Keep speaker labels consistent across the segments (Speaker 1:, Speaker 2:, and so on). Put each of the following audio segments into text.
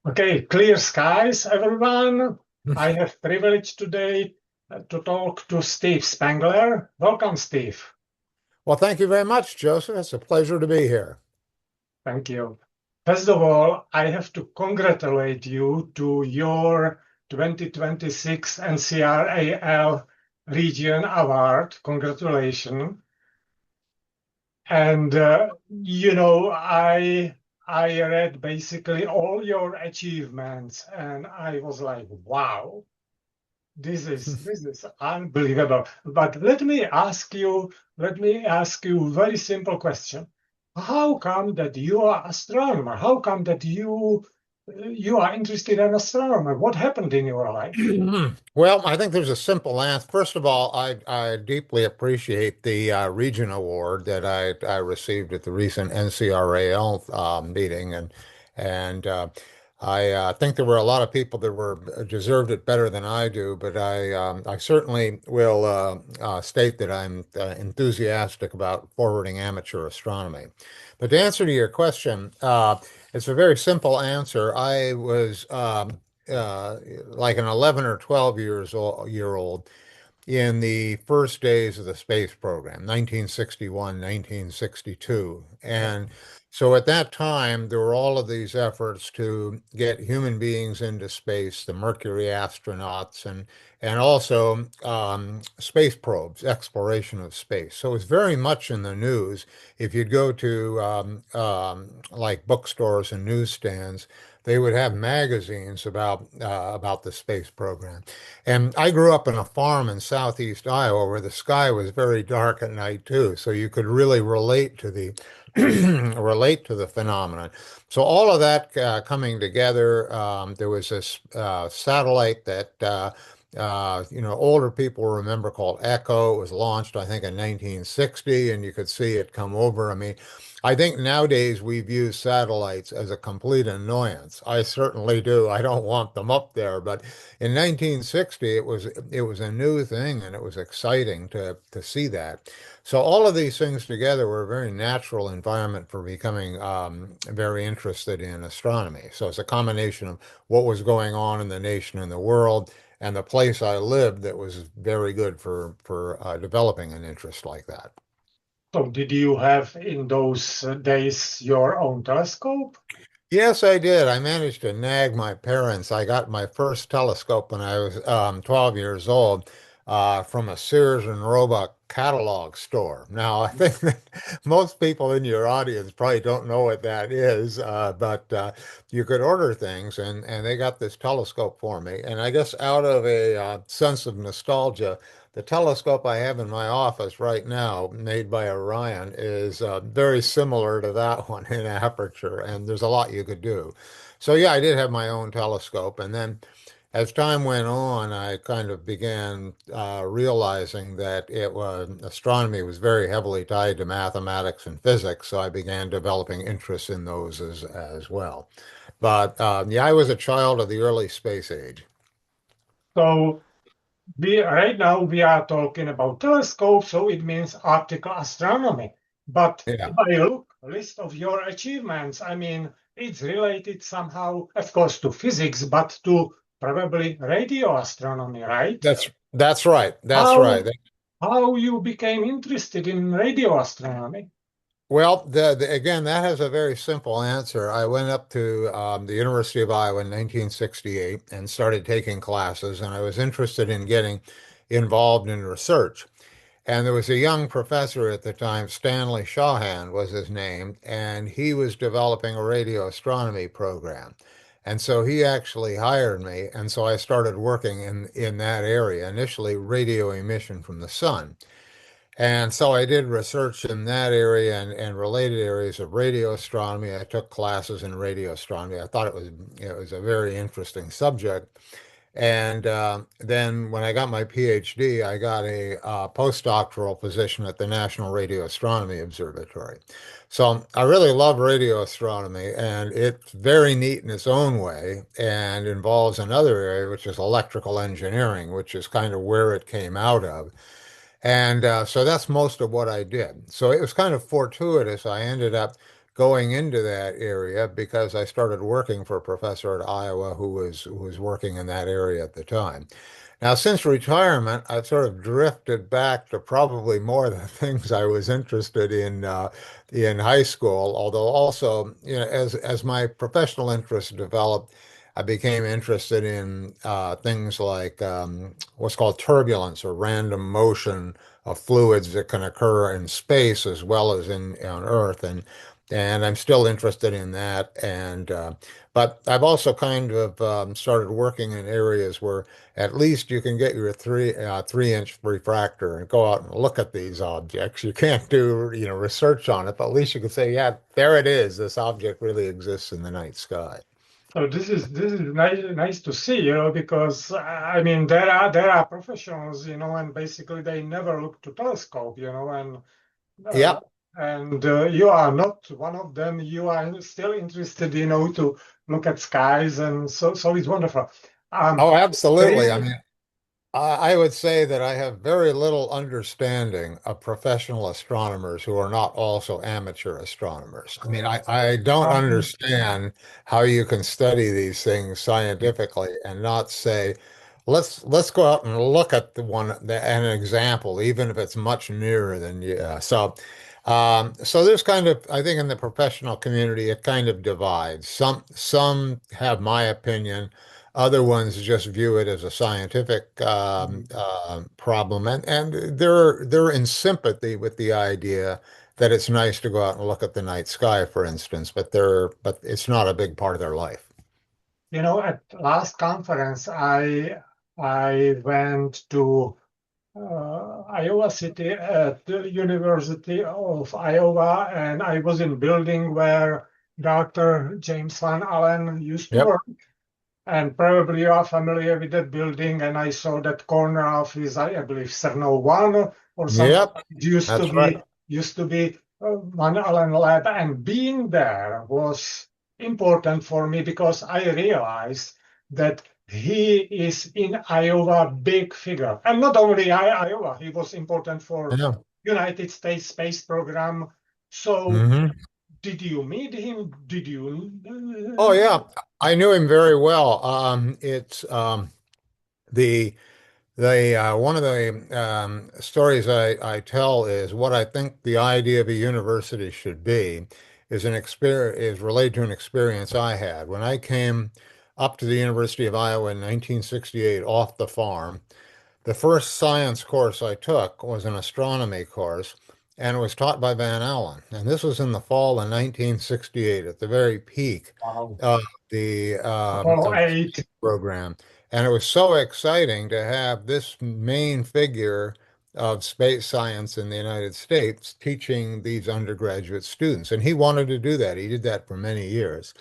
Speaker 1: Okay, clear skies, everyone. I have privilege today to talk to Steve Spangler. Welcome, Steve.
Speaker 2: Well, thank you very much, Joseph. It's a pleasure to be here.
Speaker 1: Thank you. First of all, I have to congratulate you to your 2026 NCRAL Region Award. Congratulations. And I read basically all your achievements, and I was like, wow. This is unbelievable. But let me ask you a very simple question. How come that you are astronomer? How come that you are interested in astronomy? What happened in your life?
Speaker 2: Well, I think there's a simple answer. First of all, I deeply appreciate the Region Award that I received at the recent NCRAL meeting, and I think there were a lot of people that were deserved it better than I do, but I certainly will state that I'm enthusiastic about forwarding amateur astronomy. But to answer to your question, it's a very simple answer. I was like an 11 or 12 year old in the first days of the space program, 1961, 1962. And so at that time, there were all of these efforts to get human beings into space, the Mercury astronauts, and also space probes, exploration of space. So it was very much in the news. If you'd go to like bookstores and newsstands, they would have magazines about the space program. And I grew up in a farm in southeast Iowa where the sky was very dark at night too, so you could really relate to the relate to the phenomenon. So all of that coming together, there was this satellite that older people remember called Echo. It was launched, I think, in 1960, and you could see it come over. I mean, I think nowadays we view satellites as a complete annoyance. I certainly do. I don't want them up there, but in 1960, it was a new thing, and it was exciting to see that. So all of these things together were a very natural environment for becoming very interested in astronomy. So it's a combination of what was going on in the nation and the world, and the place I lived that was very good for developing an interest like that.
Speaker 1: So did you have in those days your own telescope?
Speaker 2: Yes, I did. I managed to nag my parents. I got my first telescope when I was 12 years old from a Sears and Roebuck catalog store. Now, I think that most people in your audience probably don't know what that is, but you could order things, and they got this telescope for me. And I guess out of a sense of nostalgia, the telescope I have in my office right now, made by Orion, is very similar to that one in aperture, and there's a lot you could do. So yeah, I did have my own telescope, and then as time went on, I kind of began realizing that astronomy was very heavily tied to mathematics and physics, so I began developing interests in those as well. But yeah, I was a child of the early space age.
Speaker 1: So right now we are talking about telescope, so it means optical astronomy. But
Speaker 2: Yeah.
Speaker 1: if I look list of your achievements, I mean, it's related somehow, of course, to physics, but to probably radio astronomy, right?
Speaker 2: That's right. That's right.
Speaker 1: How how you became interested in radio astronomy?
Speaker 2: Well, again, that has a very simple answer. I went up to the University of Iowa in 1968 and started taking classes, and I was interested in getting involved in research. And there was a young professor at the time, Stanley Shawhan was his name, and he was developing a radio astronomy program. And so he actually hired me, and so I started working in that area, initially radio emission from the sun. And so I did research in that area and related areas of radio astronomy. I took classes in radio astronomy. I thought it was a very interesting subject. And then when I got my PhD, I got a postdoctoral position at the National Radio Astronomy Observatory. So I really love radio astronomy, and it's very neat in its own way and involves another area, which is electrical engineering, which is kind of where it came out of. And so that's most of what I did. So it was kind of fortuitous. I ended up going into that area because I started working for a professor at Iowa who was working in that area at the time. Now, since retirement, I've sort of drifted back to probably more the things I was interested in high school. Although also, as my professional interests developed, I became interested in things like what's called turbulence or random motion of fluids that can occur in space as well as on Earth, and I'm still interested in that. But I've also kind of started working in areas where at least you can get your 3-inch refractor and go out and look at these objects. You can't do, research on it, but at least you can say, yeah, there it is. This object really exists in the night sky.
Speaker 1: So this is nice to see, because I mean there are professionals, and basically they never look to telescope, uh,
Speaker 2: Yep.
Speaker 1: and you are not one of them. You are still interested, to look at skies, and so it's wonderful.
Speaker 2: Oh,
Speaker 1: There
Speaker 2: absolutely. I
Speaker 1: is,
Speaker 2: mean, I would say that I have very little understanding of professional astronomers who are not also amateur astronomers. I mean, I don't
Speaker 1: um,
Speaker 2: understand how you can study these things scientifically and not say, let's go out and look at an example, even if it's much nearer than you. So there's kind of, I think in the professional community, it kind of divides. Some have my opinion. Other ones just view it as a scientific problem, and they're in sympathy with the idea that it's nice to go out and look at the night sky, for instance, but it's not a big part of their life.
Speaker 1: at last conference, I went to Iowa City at the University of Iowa, and I was in building where Dr. James Van Allen used to
Speaker 2: Yep.
Speaker 1: work. And probably you are familiar with that building, and I saw that corner of his, I believe, Cerno One or something.
Speaker 2: Yep.
Speaker 1: It used to
Speaker 2: That's right.
Speaker 1: be Van Allen Lab, and being there was important for me because I realized that he is in Iowa big figure, and not only Iowa, he was important for
Speaker 2: Yeah.
Speaker 1: United States space program. So,
Speaker 2: Hmm.
Speaker 1: did you meet him? Did you?
Speaker 2: Oh yeah, I knew him very well. It's the one of the stories I tell is what I think the idea of a university should be is an experience is related to an experience I had when I came up to the University of Iowa in 1968 off the farm. The first science course I took was an astronomy course, and it was taught by Van Allen. And this was in the fall of 1968, at the very peak
Speaker 1: Wow.
Speaker 2: of the
Speaker 1: Apollo
Speaker 2: of the
Speaker 1: 8.
Speaker 2: space program. And it was so exciting to have this main figure of space science in the United States teaching these undergraduate students. And he wanted to do that. He did that for many years.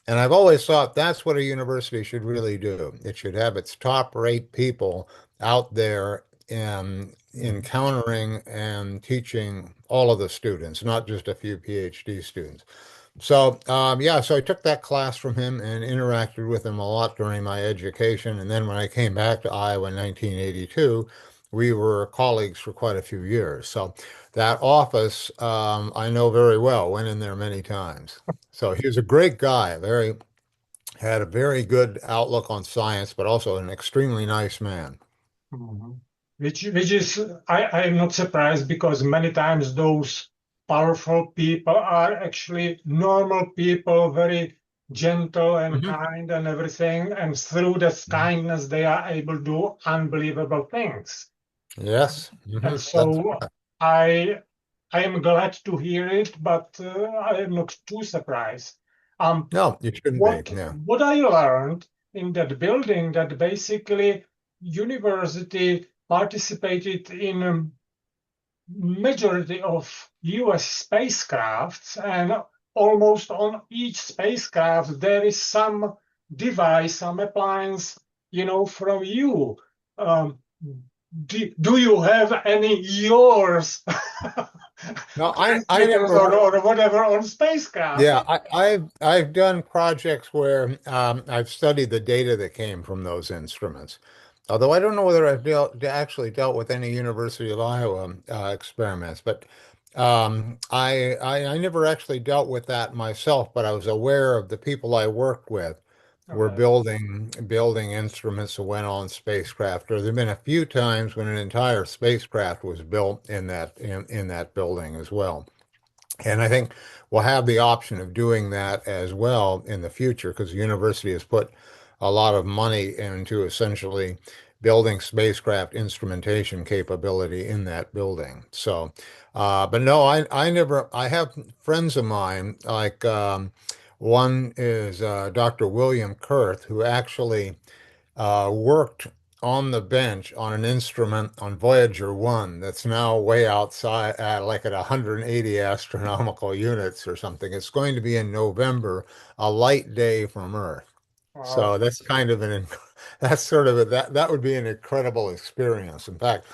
Speaker 2: And I've always thought that's what a university should really do. It should have its top rate people out there and encountering and teaching all of the students, not just a few PhD students. So I took that class from him and interacted with him a lot during my education. And then when I came back to Iowa in 1982, we were colleagues for quite a few years. So that office, I know very well, went in there many times. So he was a great guy, had a very good outlook on science, but also an extremely nice man.
Speaker 1: Mhm. Which is I am not surprised because many times those powerful people are actually normal people, very gentle and
Speaker 2: Mhm.
Speaker 1: kind and everything, and through this
Speaker 2: Mhm.
Speaker 1: kindness they are able to do unbelievable things.
Speaker 2: Yes.
Speaker 1: And
Speaker 2: That's
Speaker 1: so
Speaker 2: right.
Speaker 1: I I am glad to hear it, but I am not too surprised. Um,
Speaker 2: No, you shouldn't be. Yeah.
Speaker 1: what I learned in that building that basically university participated in a majority of US spacecrafts, and almost on each spacecraft there is some device, some appliance, from you. Um, do you have any yours
Speaker 2: No, I
Speaker 1: transmitters
Speaker 2: never.
Speaker 1: or whatever on spacecraft?
Speaker 2: Yeah, I've done projects where I've studied the data that came from those instruments. Although I don't know whether actually dealt with any University of Iowa experiments, but I never actually dealt with that myself, but I was aware of the people I worked with were
Speaker 1: Okay.
Speaker 2: building instruments that went on spacecraft. Or there've been a few times when an entire spacecraft was built in that building as well. And I think we'll have the option of doing that as well in the future because the university has put a lot of money into essentially building spacecraft instrumentation capability in that building. So, but no, I never, I have friends of mine, like one is Dr. William Kurth, who actually worked on the bench on an instrument on Voyager 1 that's now way outside, like at 180 astronomical units or something. It's going to be in November, a light day from Earth.
Speaker 1: Wow.
Speaker 2: So that's kind of that's sort of that would be an incredible experience. In fact,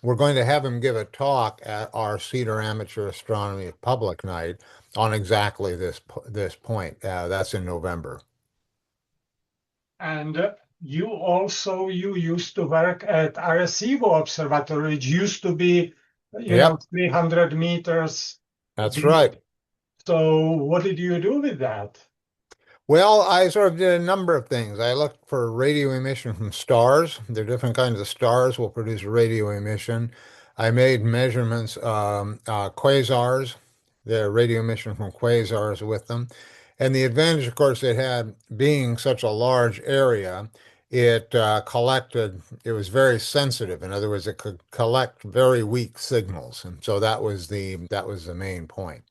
Speaker 2: we're going to have him give a talk at our Cedar Amateur Astronomy Public Night on exactly this point. That's in November.
Speaker 1: And you used to work at Arecibo Observatory, which used to be,
Speaker 2: Yep,
Speaker 1: 300 meters
Speaker 2: that's
Speaker 1: deep.
Speaker 2: right.
Speaker 1: So what did you do with that?
Speaker 2: Well, I sort of did a number of things. I looked for radio emission from stars. There are different kinds of stars will produce radio emission. I made measurements, quasars, the radio emission from quasars with them. And the advantage, of course, it had being such a large area, it collected, it was very sensitive. In other words, it could collect very weak signals. And so that was the main point.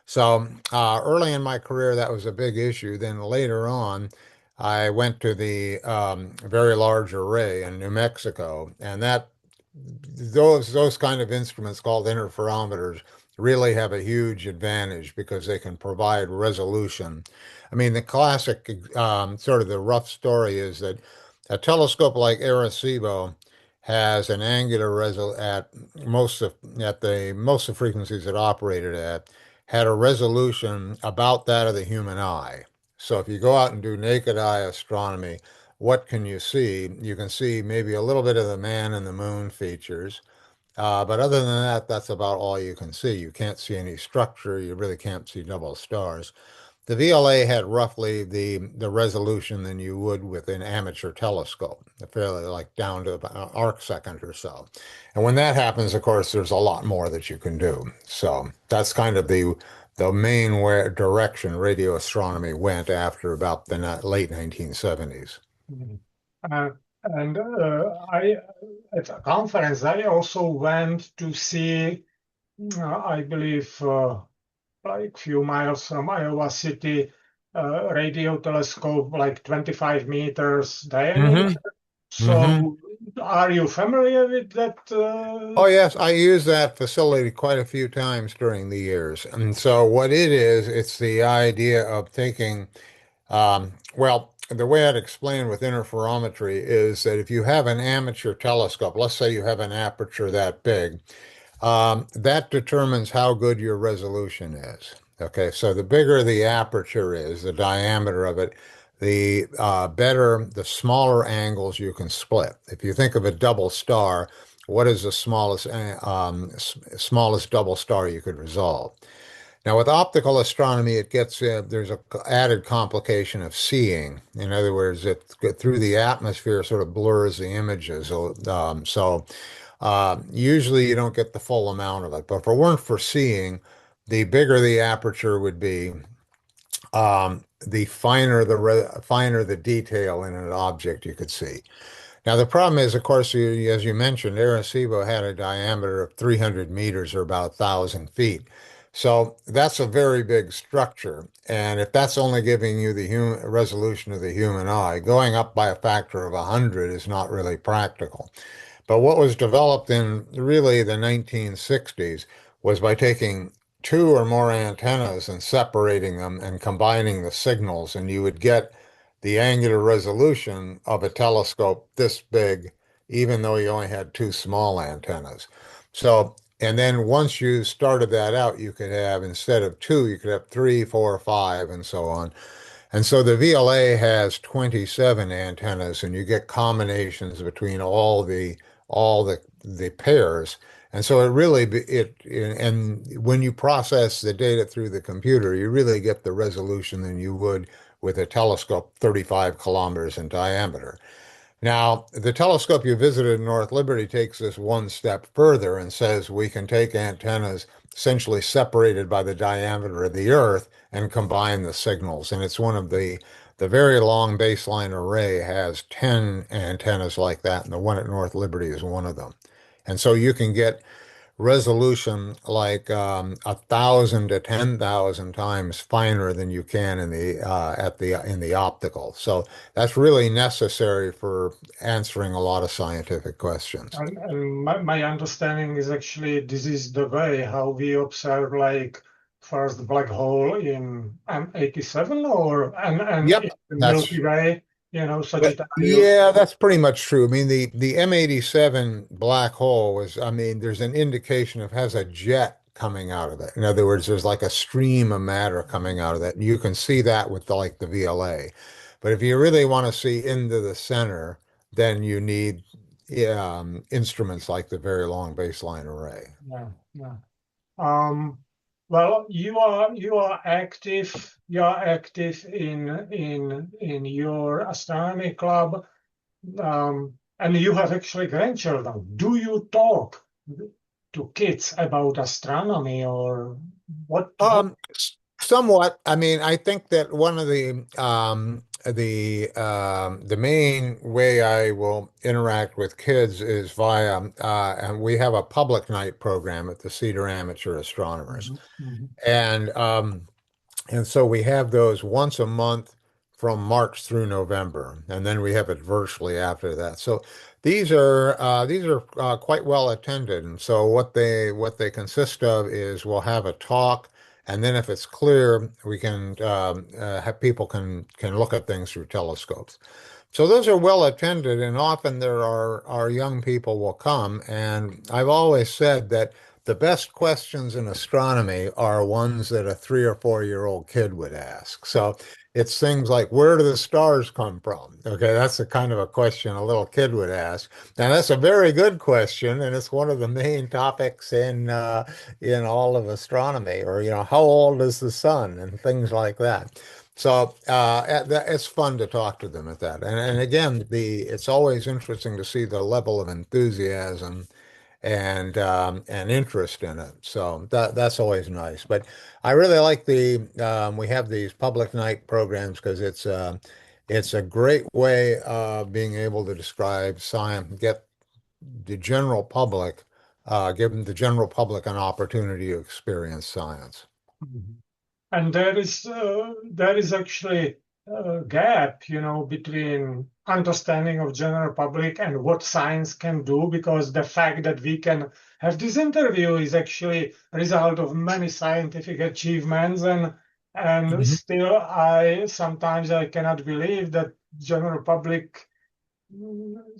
Speaker 2: So early in my career, that was a big issue. Then later on, I went to the Very Large Array in New Mexico, and that those kind of instruments called interferometers really have a huge advantage because they can provide resolution. I mean, the classic sort of the rough story is that a telescope like Arecibo has an angular resol at most of the frequencies it operated at had a resolution about that of the human eye. So if you go out and do naked eye astronomy, what can you see? You can see maybe a little bit of the man and the moon features. But other than that, that's about all you can see. You can't see any structure. You really can't see double stars. The VLA had roughly the resolution than you would with an amateur telescope, fairly like down to about an arc second or so. And when that happens, of course, there's a lot more that you can do. So that's kind of the main direction radio astronomy went after about the late 1970s.
Speaker 1: Mhm. Uh, and I at a conference, I also went to see, I believe, like few miles from Iowa City, radio telescope, like 25 meters
Speaker 2: Hmm.
Speaker 1: diameter.
Speaker 2: Hmm.
Speaker 1: So, are you familiar with that?
Speaker 2: Oh, yes, I use that facility quite a few times during the years. And so what it is, it's the idea of taking, well, the way I'd explain with interferometry is that if you have an amateur telescope, let's say you have an aperture that big, that determines how good your resolution is. Okay, so the bigger the aperture is, the diameter of it, the better, the smaller angles you can split. If you think of a double star, what is the smallest double star you could resolve? Now, with optical astronomy, it gets there's a added complication of seeing. In other words, it through the atmosphere sort of blurs the images. So usually you don't get the full amount of it. But if it weren't for seeing, the bigger the aperture would be, the finer the detail in an object you could see. Now, the problem is, of course, as you mentioned, Arecibo had a diameter of 300 meters or about 1,000 feet. So that's a very big structure. And if that's only giving you the resolution of the human eye, going up by a factor of 100 is not really practical. But what was developed in really the 1960s was by taking two or more antennas and separating them and combining the signals, and you would get the angular resolution of a telescope this big, even though you only had two small antennas. So, and then once you started that out, you could have, instead of two, you could have three, four, five, and so on. And so the VLA has 27 antennas, and you get combinations between all the pairs. And so it really and when you process the data through the computer, you really get the resolution than you would with a telescope 35 kilometers in diameter. Now, the telescope you visited in North Liberty takes this one step further and says we can take antennas essentially separated by the diameter of the Earth and combine the signals. And it's one of the very long baseline array has 10 antennas like that, and the one at North Liberty is one of them. And so you can get resolution like 1,000 to 10,000 times finer than you can in the at the in the optical. So that's really necessary for answering a lot of scientific questions.
Speaker 1: And my understanding is actually this is the way how we observe like first black hole in M87 or and in
Speaker 2: Yep,
Speaker 1: the
Speaker 2: that's
Speaker 1: Milky Way, Sagittarius.
Speaker 2: yeah, that's pretty much true. I mean, the M87 black hole was, I mean, there's an indication it has a jet coming out of it. In other words, there's like a stream of matter coming out of that. And you can see that with like the VLA. But if you really want to see into the center, then you need instruments like the Very Long Baseline Array.
Speaker 1: Yeah, yeah. Um, well, you are active in your astronomy club, and you have actually grandchildren. Do you talk to kids about astronomy or what?
Speaker 2: Somewhat. I mean, I think that one of the main way I will interact with kids is via and we have a public night program at the Cedar Amateur Astronomers.
Speaker 1: Mhm, mhm,
Speaker 2: And and so we have those once a month from March through November, and then we have it virtually after that. So these are quite well attended. And so what they consist of is we'll have a talk, and then if it's clear, we can have people can look at things through telescopes. So those are well attended, and often there are our young people will come. And I've always said that the best questions in astronomy are ones that a 3 or 4 year old kid would ask. So it's things like, where do the stars come from? Okay, that's the kind of a question a little kid would ask. Now that's a very good question, and it's one of the main topics in all of astronomy, or how old is the sun and things like that. So it's fun to talk to them at that. And again, it's always interesting to see the level of enthusiasm and interest in it. So that's always nice. But I really like the we have these public night programs because it's a great way of being able to describe science, get the general public, give the general public an opportunity to experience science.
Speaker 1: mhm. And there is actually a gap, between understanding of general public and what science can do, because the fact that we can have this interview is actually a result of many scientific achievements, and
Speaker 2: Mhm.
Speaker 1: still I sometimes I cannot believe that general public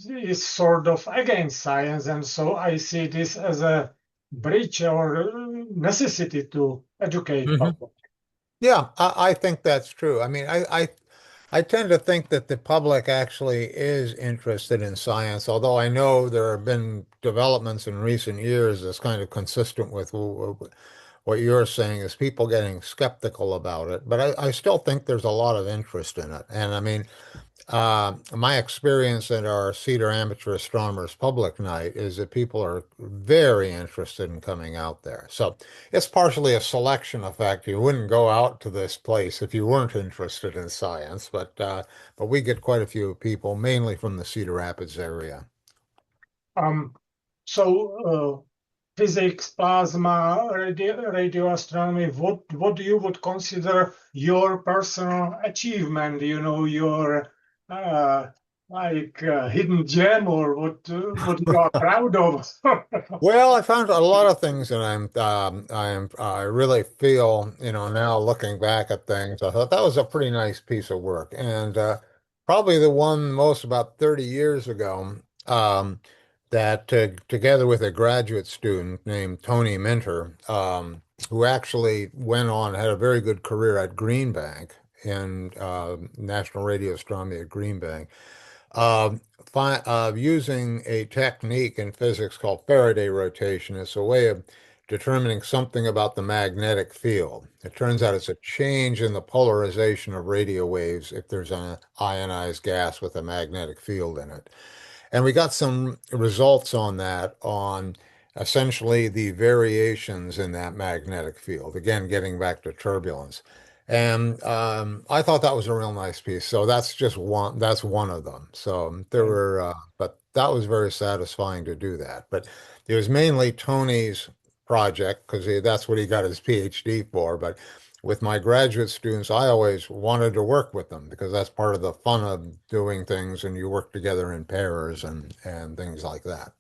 Speaker 1: is sort of against science, and so I see this as a breach or necessity to educate
Speaker 2: Mhm.
Speaker 1: public.
Speaker 2: Yeah, I think that's true. I mean, I tend to think that the public actually is interested in science, although I know there have been developments in recent years that's kind of consistent with what you're saying is people getting skeptical about it. But I still think there's a lot of interest in it. And I mean, my experience at our Cedar Amateur Astronomers Public Night is that people are very interested in coming out there. So it's partially a selection effect. You wouldn't go out to this place if you weren't interested in science, but we get quite a few people, mainly from the Cedar Rapids area.
Speaker 1: Um, so physics, plasma, radio astronomy, what do you would consider your personal achievement? Your uh, hidden gem, or what you are proud of?
Speaker 2: Well, I found a lot of things that I really feel, now looking back at things, I thought that was a pretty nice piece of work. And probably the one most about 30 years ago, that together with a graduate student named Tony Minter, who actually went on, had a very good career at Green Bank in National Radio Astronomy at Green Bank. Using a technique in physics called Faraday rotation. It's a way of determining something about the magnetic field. It turns out it's a change in the polarization of radio waves if there's an ionized gas with a magnetic field in it. And we got some results on that on essentially the variations in that magnetic field. Again, getting back to turbulence. And I thought that was a real nice piece. So that's one of them. So there
Speaker 1: Okay.
Speaker 2: were, but that was very satisfying to do that. But it was mainly Tony's project because that's what he got his PhD for. But with my graduate students, I always wanted to work with them because that's part of the fun of doing things and you work together in pairs and things like that.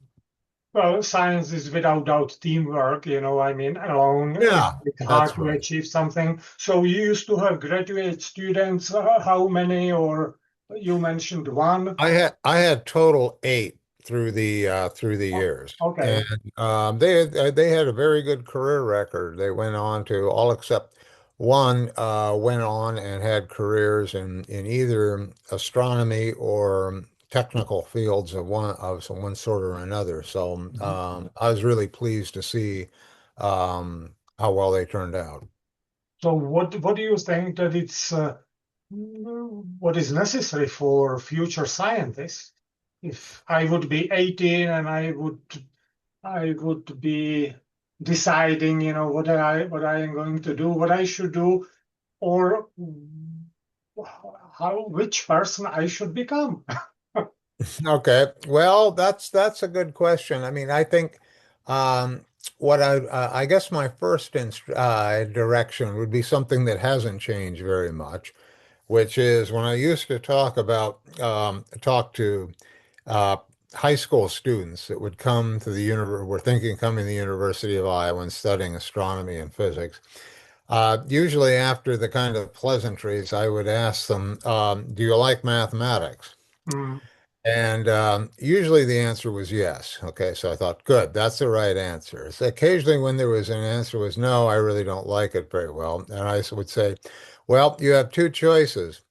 Speaker 1: Well, science is without doubt teamwork, I mean, alone
Speaker 2: Yeah,
Speaker 1: it's hard
Speaker 2: that's
Speaker 1: to
Speaker 2: right.
Speaker 1: achieve something. So you used to have graduate students, how many, or you mentioned one?
Speaker 2: I had total eight through the
Speaker 1: Oh,
Speaker 2: years, and
Speaker 1: okay.
Speaker 2: they had a very good career record. They went on to all except one went on and had careers in either astronomy or technical fields of some one sort or another. So
Speaker 1: Mhm.
Speaker 2: I was really pleased to see how well they turned out.
Speaker 1: So what do you think that what is necessary for future scientists? If I would be 18 and I would be deciding, what I am going to do, what I should do, or which person I should become.
Speaker 2: Okay. Well, that's a good question. I mean, I think um, what I guess my first direction would be something that hasn't changed very much, which is when I used to talk to uh, high school students that would come to the were thinking coming to the University of Iowa and studying astronomy and physics. Usually after the kind of pleasantries, I would ask them, "Do you like mathematics?"
Speaker 1: Mm.
Speaker 2: And usually the answer was yes. Okay, so I thought, good, that's the right answer. So occasionally, when there was an answer was no, I really don't like it very well. And I would say, well, you have two choices.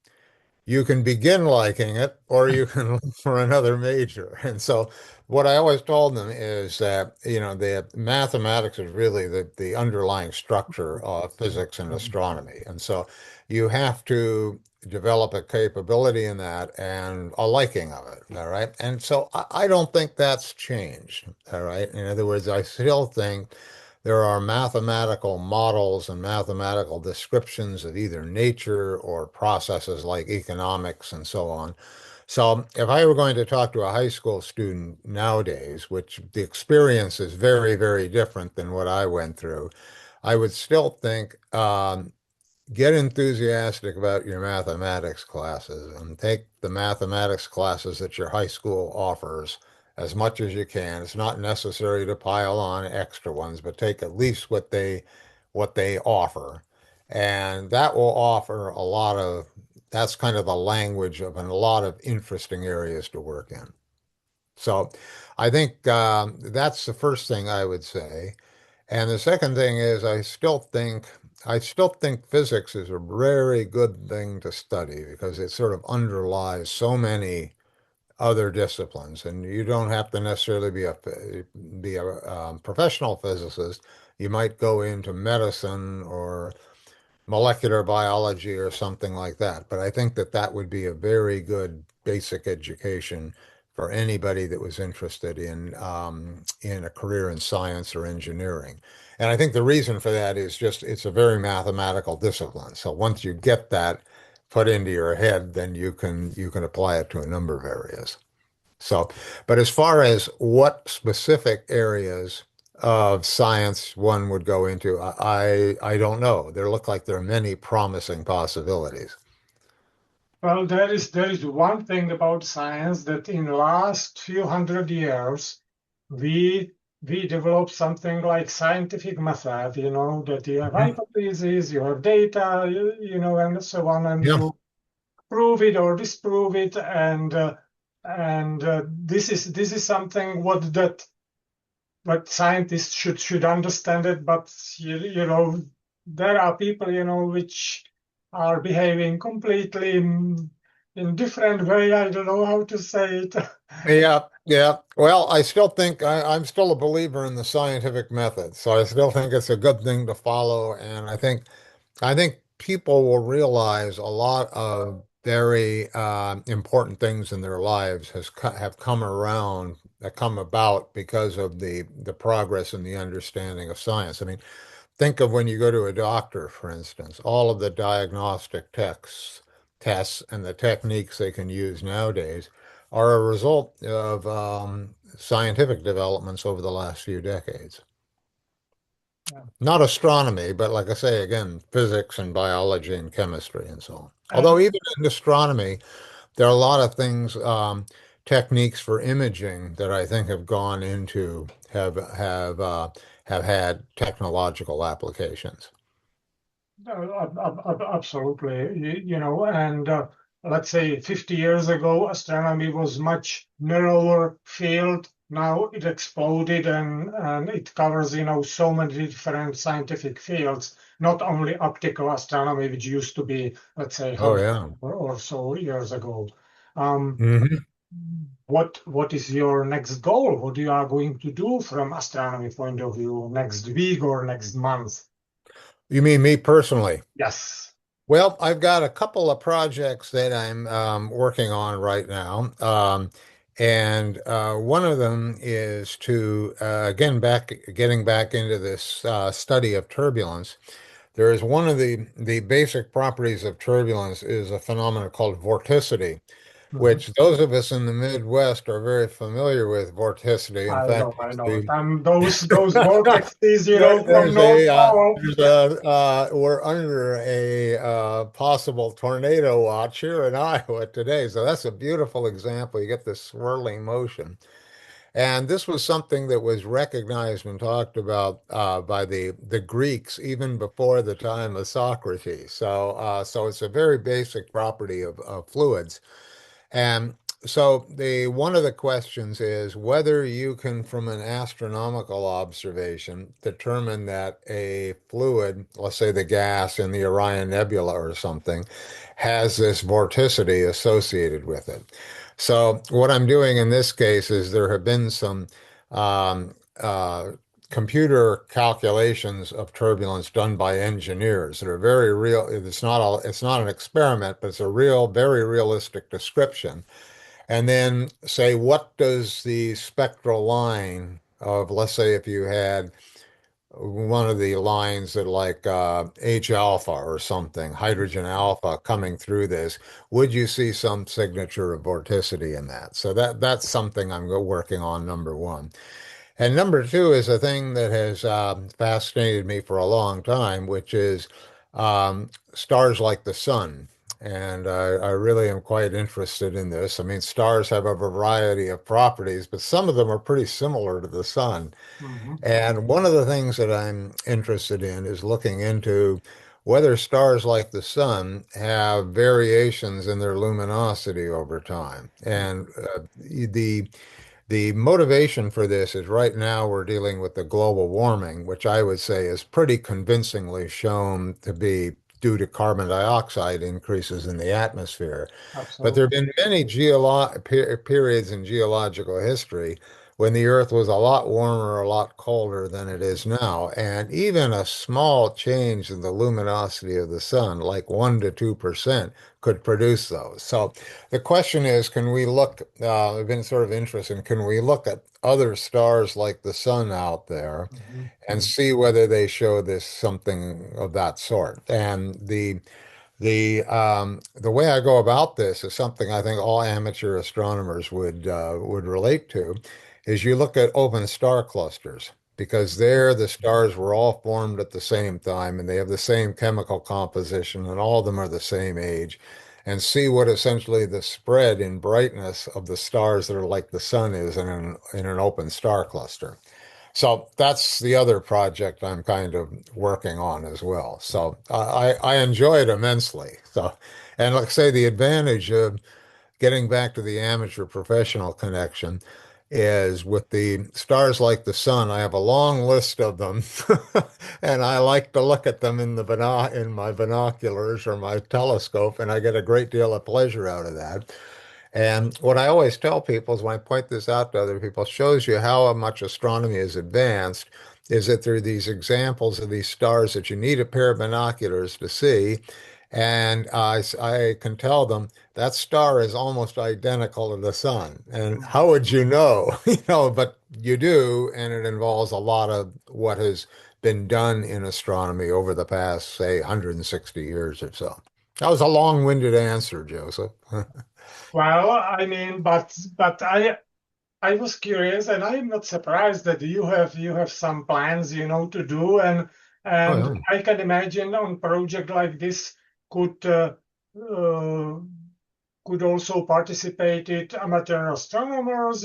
Speaker 2: You can begin liking it, or you can look for another major. And so, what I always told them is that, the mathematics is really the underlying structure of physics and astronomy. And so, you have to develop a capability in that and a liking of it. All right. And so, I don't think that's changed. All right. In other words, I still think there are mathematical models and mathematical descriptions of either nature or processes like economics and so on. So, if I were going to talk to a high school student nowadays, which the experience is very, very different than what I went through, I would still think get enthusiastic about your mathematics classes and take the mathematics classes that your high school offers as much as you can. It's not necessary to pile on extra ones, but take at least what they offer. And that will offer that's kind of the language of a lot of interesting areas to work in. So I think that's the first thing I would say. And the second thing is I still think physics is a very good thing to study because it sort of underlies so many other disciplines, and you don't have to necessarily be a professional physicist. You might go into medicine or molecular biology or something like that. But I think that that would be a very good basic education for anybody that was interested in a career in science or engineering. And I think the reason for that is just it's a very mathematical discipline. So once you get that put into your head, then you can apply it to a number of areas. So, but as far as what specific areas of science one would go into, I don't know. There look like there are many promising possibilities.
Speaker 1: Well, there is one thing about science that in the last few hundred years, we we developed something like scientific method, that you have
Speaker 2: Mhm.
Speaker 1: hypotheses, you have data, and so on, and
Speaker 2: Yeah.
Speaker 1: you prove it or disprove it, and this is something what scientists should understand it, but there are people which are behaving completely in different way. I don't know how to say it.
Speaker 2: Yeah, yeah. Well, I still think I'm still a believer in the scientific method, so I still think it's a good thing to follow, and I think people will realize a lot of very important things in their lives have come around, that come about because of the progress in the understanding of science. I mean, think of when you go to a doctor, for instance, all of the diagnostic tests and the techniques they can use nowadays are a result of scientific developments over the last few decades.
Speaker 1: Yeah.
Speaker 2: Not astronomy, but like I say, again, physics and biology and chemistry and so on. Although
Speaker 1: And
Speaker 2: even in astronomy, there are a lot of things, techniques for imaging that I think have gone into have had technological applications.
Speaker 1: Absolutely, and let's say 50 years ago, astronomy was much narrower field. Now it exploded and it covers, so many different scientific fields, not only optical astronomy, which used to be, let's say,
Speaker 2: Oh
Speaker 1: 100
Speaker 2: yeah.
Speaker 1: or so years ago. Um,
Speaker 2: Hmm.
Speaker 1: what is your next goal? What you are going to do from astronomy point of view next week or next month?
Speaker 2: You mean me personally?
Speaker 1: Yes.
Speaker 2: Well, I've got a couple of projects that I'm working on right now. And one of them is to, again, getting back into this study of turbulence. There is one of the basic properties of turbulence is a phenomenon called vorticity,
Speaker 1: Mhm.
Speaker 2: which those of us in the Midwest are very familiar with vorticity. In fact,
Speaker 1: I
Speaker 2: it's
Speaker 1: know.
Speaker 2: the
Speaker 1: And those vortexes, from
Speaker 2: there's
Speaker 1: North Pole.
Speaker 2: we're under a possible tornado watch here in Iowa today. So that's a beautiful example. You get this swirling motion. And this was something that was recognized and talked about by the Greeks even before the time of Socrates. So it's a very basic property of fluids. And so the one of the questions is whether you can, from an astronomical observation, determine that a fluid, let's say the gas in the Orion Nebula or something, has this vorticity associated with it. So what I'm doing in this case is there have been some um, uh, computer calculations of turbulence done by engineers that are very real. It's not an experiment, but it's a real, very realistic description. And then say, what does the spectral line of, let's say, if you had one of the lines that like H alpha or something, hydrogen alpha coming through this, would you see some signature of vorticity in that? So that's something I'm working on, number one. And number two is a thing that has fascinated me for a long time, which is stars like the sun. And I really am quite interested in this. I mean, stars have a variety of properties, but some of them are pretty similar to the sun.
Speaker 1: Mhm.
Speaker 2: And one of the things that I'm interested in is looking into whether stars like the sun have variations in their luminosity over time. And the motivation for this is right now we're dealing with the global warming, which I would say is pretty convincingly shown to be due to carbon dioxide increases in the atmosphere. But there have
Speaker 1: Absolutely.
Speaker 2: been many periods in geological history when the Earth was a lot warmer, a lot colder than it is now. And even a small change in the luminosity of the sun, like 1 to 2%, could produce those. So the question is, can we look, I've been sort of interested, can we look at other stars like the sun out there
Speaker 1: Mhm.
Speaker 2: and see whether they show this something of that sort? And the way I go about this is something I think all amateur astronomers would relate to, is you look at open star clusters because there the stars were all formed at the same time and they have the same chemical composition and all of them are the same age, and see what essentially the spread in brightness of the stars that are like the sun is in an open star cluster. So that's the other project I'm kind of working on as well. So I enjoy it immensely. So, and like I say, the advantage of getting back to the amateur professional connection is with the stars like the sun. I have a long list of them, and I like to look at them in in my binoculars or my telescope, and I get a great deal of pleasure out of that. And what I always tell people is when I point this out to other people, shows you how much astronomy is advanced, is that there are these examples of these stars that you need a pair of binoculars to see. And I can tell them that star is almost identical to the sun. And how would you know? You know, but you do, and it involves a lot of what has been done in astronomy over the past, say, 160 years or so. That was a long-winded answer, Joseph.
Speaker 1: Well, I mean, but I was curious, and I'm not surprised that you have some plans, to do,
Speaker 2: Oh,
Speaker 1: and
Speaker 2: yeah.
Speaker 1: I can imagine on project like this could uh, could also participate it amateur astronomers,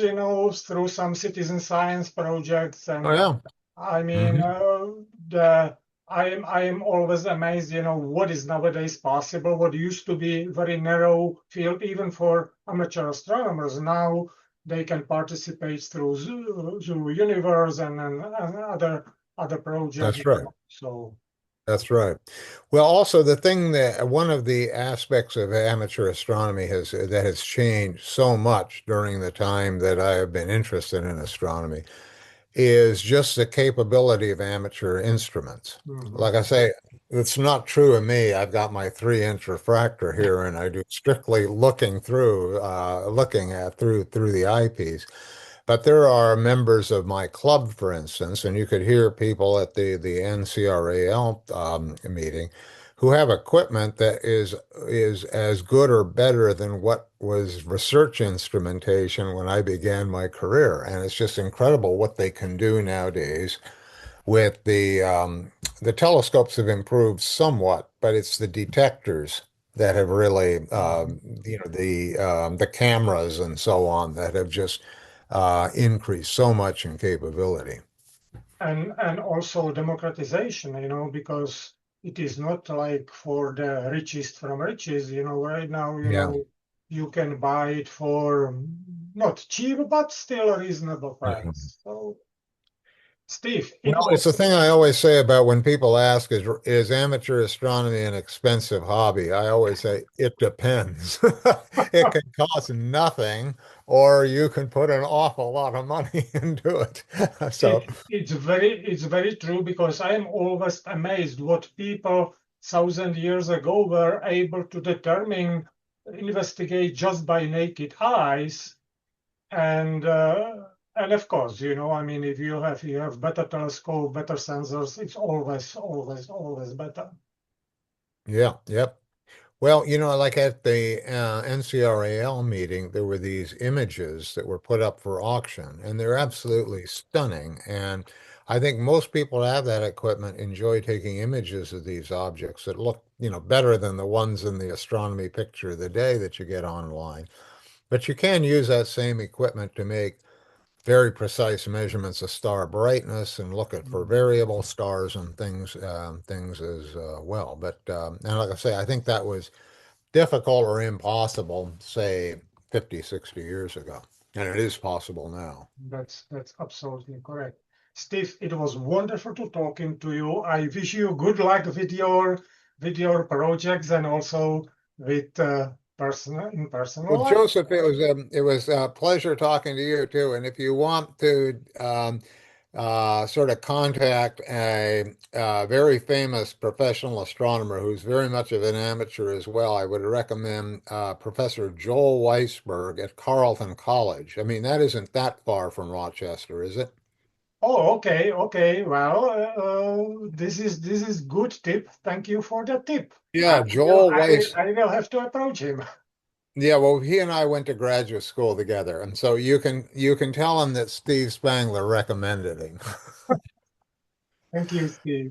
Speaker 1: through some citizen science projects.
Speaker 2: Oh,
Speaker 1: And
Speaker 2: yeah.
Speaker 1: I mean,
Speaker 2: Hmm.
Speaker 1: the I am always amazed, what is nowadays possible. What used to be very narrow field, even for amateur astronomers, now they can participate through Zoo Universe and other projects.
Speaker 2: That's right.
Speaker 1: So.
Speaker 2: That's right. Well, also the thing that one of the aspects of amateur astronomy has that has changed so much during the time that I have been interested in astronomy is just the capability of amateur instruments.
Speaker 1: Mhm.
Speaker 2: Like I say, it's not true of me. I've got my 3-inch refractor here, and I do strictly looking at through the eyepiece. But there are members of my club, for instance, and you could hear people at the NCRAL meeting who have equipment that is as good or better than what was research instrumentation when I began my career. And it's just incredible what they can do nowadays with the telescopes have improved somewhat, but it's the detectors that have really the cameras and so on that have just increased so much in capability.
Speaker 1: And also democratization, because it is not like for the richest from riches, right now,
Speaker 2: Yeah.
Speaker 1: you can buy it for not cheap, but still a reasonable
Speaker 2: Mhm.
Speaker 1: price. So, Steve, it
Speaker 2: Well,
Speaker 1: was.
Speaker 2: it's the thing I always say about when people ask, is amateur astronomy an expensive hobby? I always say it depends. It can cost nothing, or you can put an awful lot of money into it. So,
Speaker 1: It's very true, because I am always amazed what people 1,000 years ago were able to determine, investigate just by naked eyes. And of course, I mean, if you have better telescope, better sensors, it's always better.
Speaker 2: yeah, yep. Well, like at the NCRAL meeting, there were these images that were put up for auction, and they're absolutely stunning. And I think most people who have that equipment enjoy taking images of these objects that look, better than the ones in the astronomy picture of the day that you get online. But you can use that same equipment to make very precise measurements of star brightness and look at for
Speaker 1: Mm.
Speaker 2: variable stars and things as well. But and like I say, I think that was difficult or impossible, say 50, 60 years ago. And it is possible now.
Speaker 1: That's absolutely correct. Steve, it was wonderful to talking to you. I wish you good luck with your projects, and also with personal
Speaker 2: Well,
Speaker 1: life.
Speaker 2: Joseph, it was a pleasure talking to you too. And if you want to sort of contact a very famous professional astronomer who's very much of an amateur as well, I would recommend Professor Joel Weisberg at Carleton College. I mean, that isn't that far from Rochester, is it?
Speaker 1: Oh, okay, okay. Well, this is good tip. Thank you for the tip.
Speaker 2: Yeah, Joel
Speaker 1: I will have to approach him.
Speaker 2: Yeah, well, he and I went to graduate school together, and so you can tell him that Steve Spangler recommended him.
Speaker 1: Thank you, Steve.